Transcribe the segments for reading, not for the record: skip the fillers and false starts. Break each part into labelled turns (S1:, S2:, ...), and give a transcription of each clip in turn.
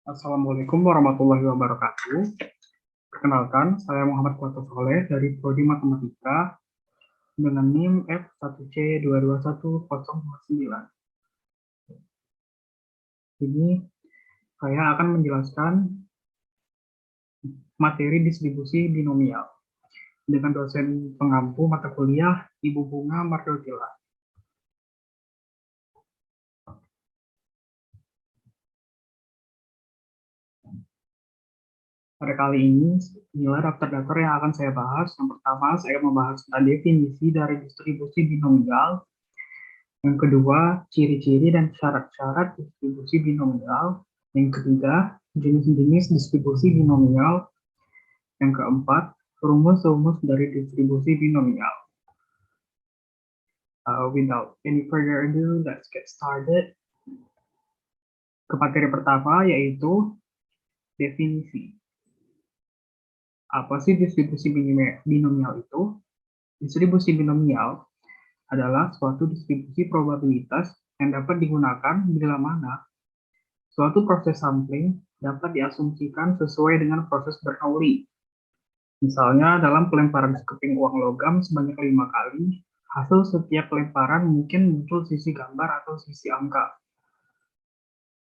S1: Assalamualaikum warahmatullahi wabarakatuh. Perkenalkan, saya Muhammad Kuato Soleh dari Prodi Matematika dengan NIM F1C221029. Ini saya akan menjelaskan materi distribusi binomial dengan dosen pengampu mata kuliah Ibu Bunga Mardotila. Pada kali ini, inilah daftar-daftar yang akan saya bahas. Yang pertama, saya membahas tentang definisi dari distribusi binomial. Yang kedua, ciri-ciri dan syarat-syarat distribusi binomial. Yang ketiga, jenis-jenis distribusi binomial. Yang keempat, rumus-rumus dari distribusi binomial. Without any further ado, let's get started. Ke materi pertama, yaitu definisi. Apa sih distribusi binomial itu? Distribusi binomial adalah suatu distribusi probabilitas yang dapat digunakan bila mana suatu proses sampling dapat diasumsikan sesuai dengan proses Bernoulli. Misalnya, dalam pelemparan sekeping uang logam sebanyak 5 kali, hasil setiap pelemparan mungkin muncul sisi gambar atau sisi angka.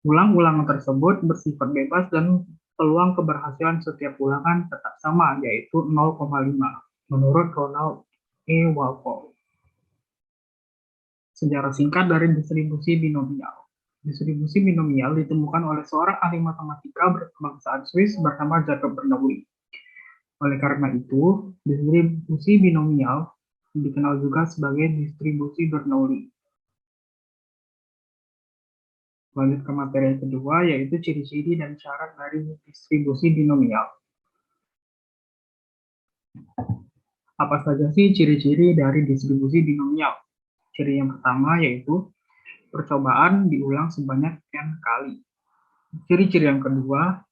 S1: Ulang-ulangan tersebut bersifat bebas dan peluang keberhasilan setiap ulangan tetap sama, yaitu 0,5, menurut Ronald E. Walpole. Sejarah singkat dari distribusi binomial. Distribusi binomial ditemukan oleh seorang ahli matematika berkebangsaan Swiss bernama Jacob Bernoulli. Oleh karena itu, distribusi binomial dikenal juga sebagai distribusi Bernoulli. Lanjut ke materi yang kedua, yaitu ciri-ciri dan syarat dari distribusi binomial. Apa saja sih ciri-ciri dari distribusi binomial? Ciri yang pertama yaitu percobaan diulang sebanyak n kali. Ciri-ciri yang kedua,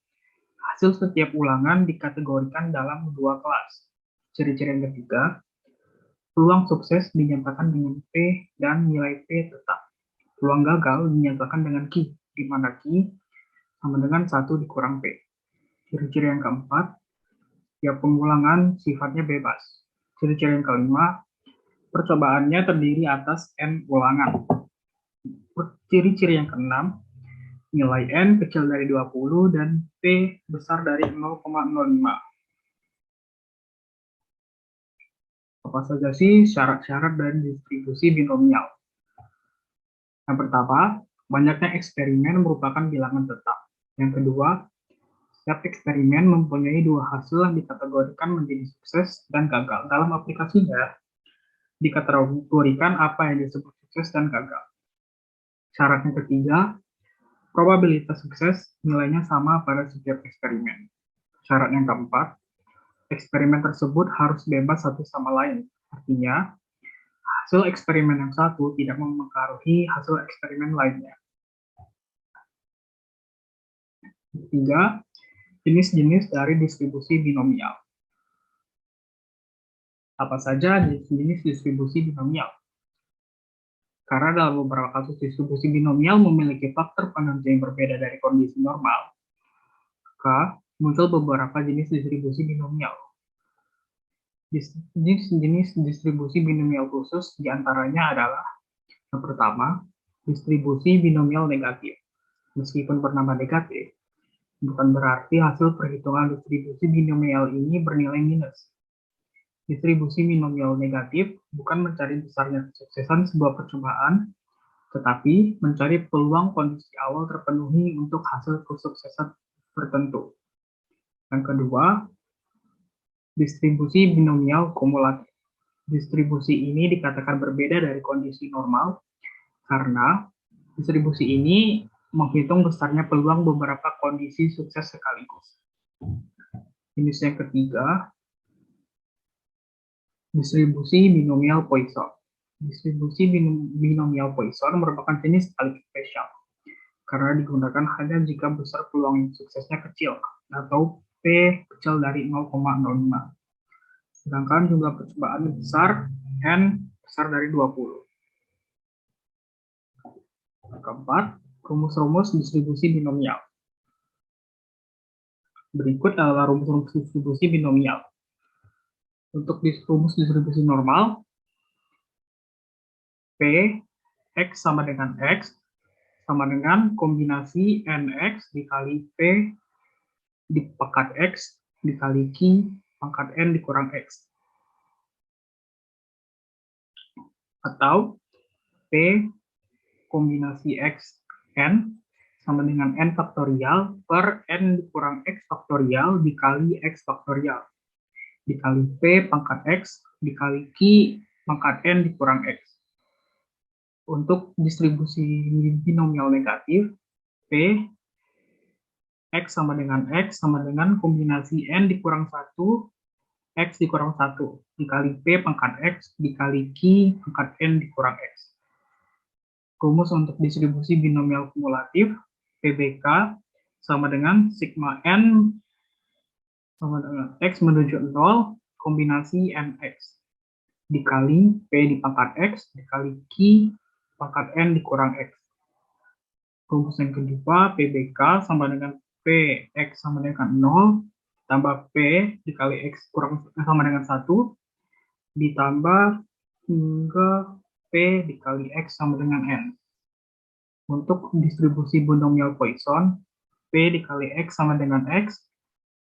S1: hasil setiap ulangan dikategorikan dalam dua kelas. Ciri-ciri yang ketiga, peluang sukses dinyatakan dengan P dan nilai P tetap. Peluang gagal dinyatakan dengan Q, di mana Q sama dengan 1 dikurang P. Ciri-ciri yang keempat, tiap pengulangan sifatnya bebas. Ciri-ciri yang kelima, percobaannya terdiri atas N ulangan. Ciri-ciri yang keenam, nilai N kecil dari 20 dan P besar dari 0,05. Apa saja sih syarat-syarat dari distribusi binomial? Yang pertama, banyaknya eksperimen merupakan bilangan tetap. Yang kedua, setiap eksperimen mempunyai dua hasil yang dikategorikan menjadi sukses dan gagal. Dalam aplikasinya, dikategorikan apa yang disebut sukses dan gagal. Syarat yang ketiga, probabilitas sukses nilainya sama pada setiap eksperimen. Syarat yang keempat, eksperimen tersebut harus bebas satu sama lain. Artinya, hasil eksperimen yang satu tidak mempengaruhi hasil eksperimen lainnya. Ketiga, jenis-jenis dari distribusi binomial. Apa saja jenis distribusi binomial? Karena dalam beberapa kasus distribusi binomial memiliki faktor penentu yang berbeda dari kondisi normal, maka muncul beberapa jenis distribusi binomial. Jenis distribusi binomial khusus diantaranya adalah yang pertama, distribusi binomial negatif. Meskipun bernama negatif, bukan berarti hasil perhitungan distribusi binomial ini bernilai minus. Distribusi binomial negatif bukan mencari besarnya kesuksesan sebuah percobaan, tetapi mencari peluang kondisi awal terpenuhi untuk hasil kesuksesan tertentu. Yang kedua, distribusi binomial kumulatif. Distribusi ini dikatakan berbeda dari kondisi normal karena distribusi ini menghitung besarnya peluang beberapa kondisi sukses sekaligus. Jenis yang ketiga, distribusi binomial Poisson. Distribusi binomial Poisson merupakan jenis paling spesial karena digunakan hanya jika besar peluang suksesnya kecil atau P kecil dari 0,05. Sedangkan jumlah percobaan besar, N besar dari 20. Keempat, rumus-rumus distribusi binomial. Berikut adalah rumus-rumus distribusi binomial. Untuk rumus distribusi normal, P X sama dengan X sama dengan kombinasi NX dikali P di pangkat X dikali Q pangkat N dikurang X. Atau P kombinasi X N sama dengan N faktorial per N dikurang X faktorial dikali X faktorial dikali P pangkat X dikali Q pangkat N dikurang X. Untuk distribusi binomial negatif, P X sama dengan kombinasi N dikurang 1, X dikurang 1, dikali P pangkat X, dikali Q pangkat N dikurang X. Rumus untuk distribusi binomial kumulatif, PBK sama dengan sigma N sama dengan X menuju 0, kombinasi NX, dikali P di pangkat X, dikali Q pangkat N dikurang X. Rumus yang kedua, PBK sama dengan PX sama dengan 0, tambah P dikali X sama dengan 1, ditambah hingga P dikali X sama dengan N. Untuk distribusi binomial Poisson, P dikali X sama dengan X,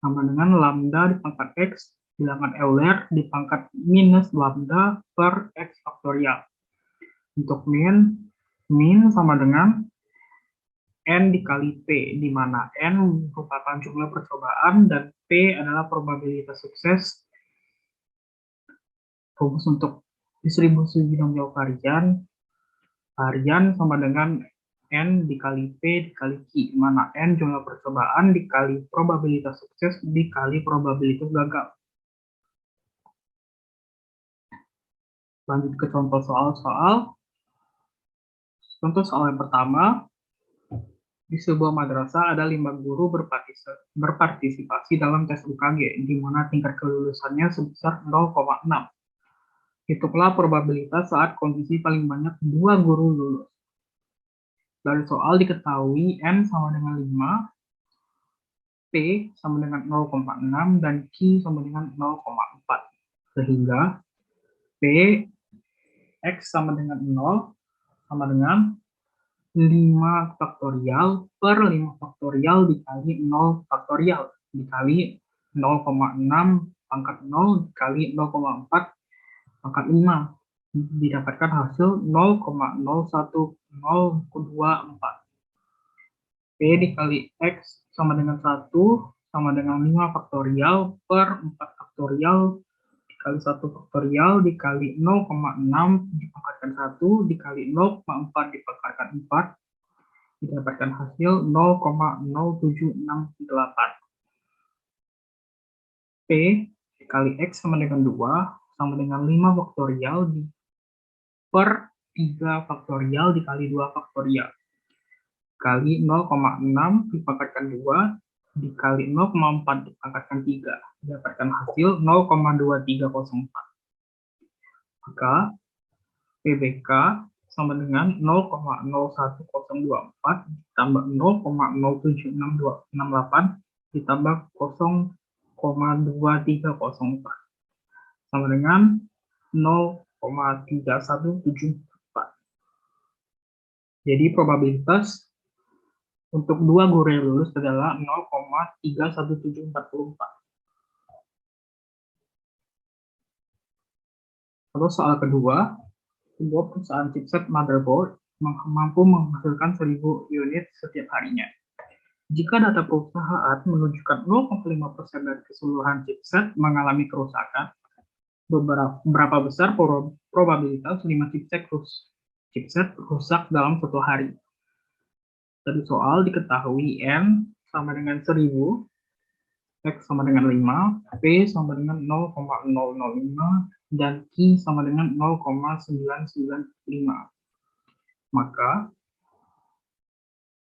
S1: sama dengan lambda di pangkat X, bilangan Euler di pangkat minus lambda per X faktorial. Untuk min sama dengan N dikali P, di mana N merupakan jumlah percobaan dan P adalah probabilitas sukses. Rumus untuk distribusi binomial varian sama dengan N dikali P dikali Q, di mana N jumlah percobaan dikali probabilitas sukses dikali probabilitas gagal. Lanjut ke contoh soal-soal. Contoh soal yang pertama, di sebuah madrasah ada 5 guru berpartisipasi dalam tes UKG, di mana tingkat kelulusannya sebesar 0,6. Hitunglah probabilitas saat kondisi paling banyak 2 guru lulus. Dari soal diketahui N sama dengan 5, P sama dengan 0,6, dan Q sama dengan 0,4. Sehingga P X sama dengan 0 sama dengan 5 faktorial per 5 faktorial dikali 0 faktorial dikali 0,6 pangkat 0 dikali 0,4 pangkat 5, didapatkan hasil 0,01024. P dikali X sama dengan 1 sama dengan 5 faktorial per 4 faktorial dikali 1 faktorial dikali 0,6 dipangkatkan 1 dikali 0,4 dipangkatkan 4, didapatkan hasil 0,0768. P dikali X sama dengan 2 sama dengan 5 faktorial per 3 faktorial dikali 2 faktorial kali 0,6 dipangkatkan 2 dikali 0,4 dipangkatkan 3, didapatkan hasil 0,2304. Maka PBK sama dengan 0,01024 ditambah 0,0768 ditambah 0,2304 sama dengan 0,3174. Jadi probabilitas untuk 2 guru yang lulus adalah 0,31744. Lalu soal kedua, sebuah perusahaan chipset motherboard mampu menghasilkan 1000 unit setiap harinya. Jika data perusahaan menunjukkan 0,5% dari keseluruhan chipset mengalami kerusakan, berapa besar probabilitas 5 chipset rusak dalam satu hari? Dari soal diketahui N sama dengan 1000, X sama dengan 5, P sama dengan 0,005, dan Q sama dengan 0,995. Maka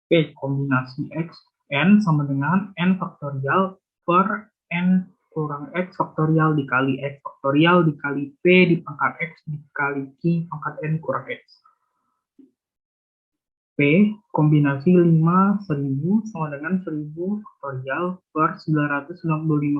S1: P kombinasi X N sama dengan N faktorial per N kurang X faktorial dikali X faktorial dikali P di pangkat X dikali Q pangkat N kurang X. kombinasi 5.000 sama dengan 1.000 faktorial per 995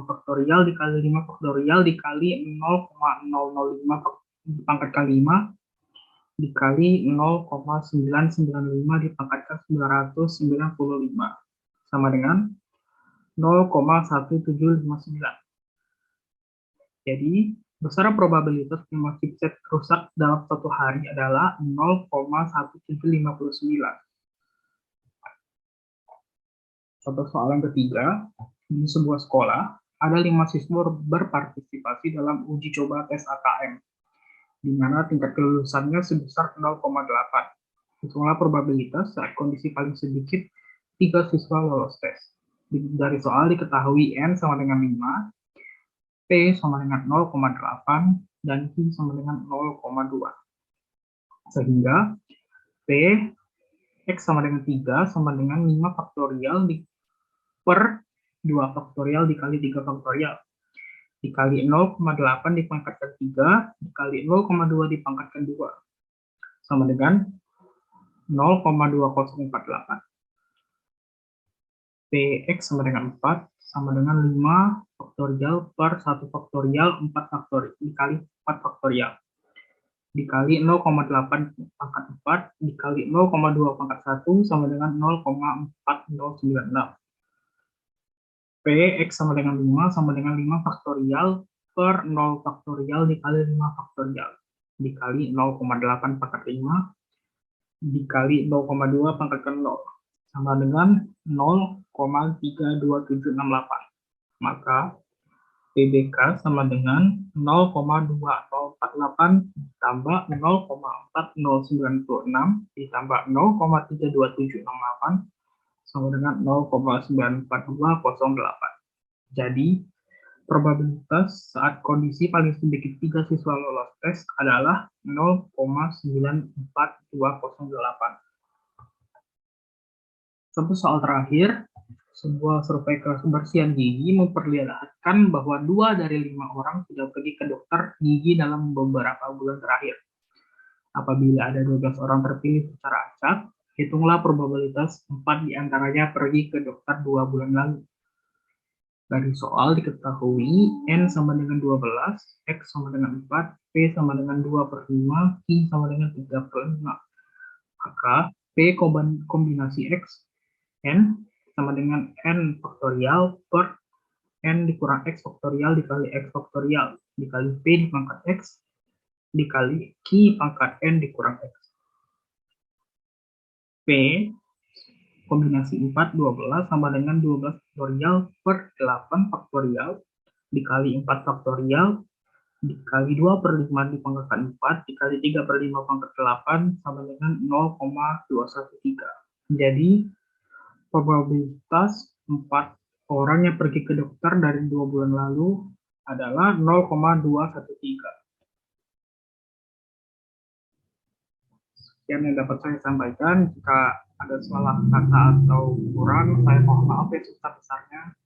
S1: faktorial dikali 5 faktorial dikali 0,005 dipangkat kali 5 dikali 0,995 dipangkatkan 995 sama dengan 0,1759. Jadi, besar probabilitas lima chipset rusak dalam satu hari adalah 0,1759. Contoh soalan ketiga, di sebuah sekolah, ada 5 siswa berpartisipasi dalam uji coba tes AKM, di mana tingkat kelulusannya sebesar 0,8. Hitunglah probabilitas saat kondisi paling sedikit 3 siswa lolos tes. Dari soal diketahui N sama dengan 5, P sama dengan 0,8, dan Q sama dengan 0,2. Sehingga P X sama dengan 3 sama dengan 5 faktorial per 2 faktorial dikali 3 faktorial. Dikali 0,8 dipangkatkan 3, dikali 0,2 dipangkatkan 2. Sama dengan 0,2048. Px sama dengan 4, sama dengan 5 faktorial per 1 faktorial 4 faktorial, dikali 4 faktorial. Dikali 0,8 pangkat 4, dikali 0,2 pangkat 1, sama dengan 0,4096. Px sama dengan 5, sama dengan 5 faktorial per 0 faktorial dikali 5 faktorial. Dikali 0,8 pangkat 5, dikali 0,2 pangkatkan 0. Sama dengan 0,32768. Maka PBK sama dengan 0,2048 ditambah 0,4096 ditambah 0,32768 sama dengan 0,94208. Jadi, probabilitas saat kondisi paling sedikit 3 siswa lolos tes adalah 0,94208. Satu soal terakhir, sebuah survei kebersihan gigi memperlihatkan bahwa 2 dari 5 orang sudah pergi ke dokter gigi dalam beberapa bulan terakhir. Apabila ada 12 orang terpilih secara acak, hitunglah probabilitas 4 diantaranya pergi ke dokter 2 bulan lalu. Dari soal diketahui N sama dengan 12, X sama dengan 4, P sama dengan 2 per 5, Q sama dengan 3 per 5. Maka P kombinasi X N sama dengan N faktorial per N dikurang X faktorial dikali X faktorial dikali P dipangkat X dikali Q pangkat N dikurang X. P kombinasi 4, 12 sama dengan 12 faktorial per 8 faktorial dikali 4 faktorial dikali 2 per 5 dipangkatkan 4 dikali 3 per 5 pangkat 8 sama dengan 0,213. Jadi, probabilitas 4 orang yang pergi ke dokter dari 2 bulan lalu adalah 0,213. Sekian yang dapat saya sampaikan. Jika ada salah kata atau kurang, saya mohon maaf yang sebesar-besarnya.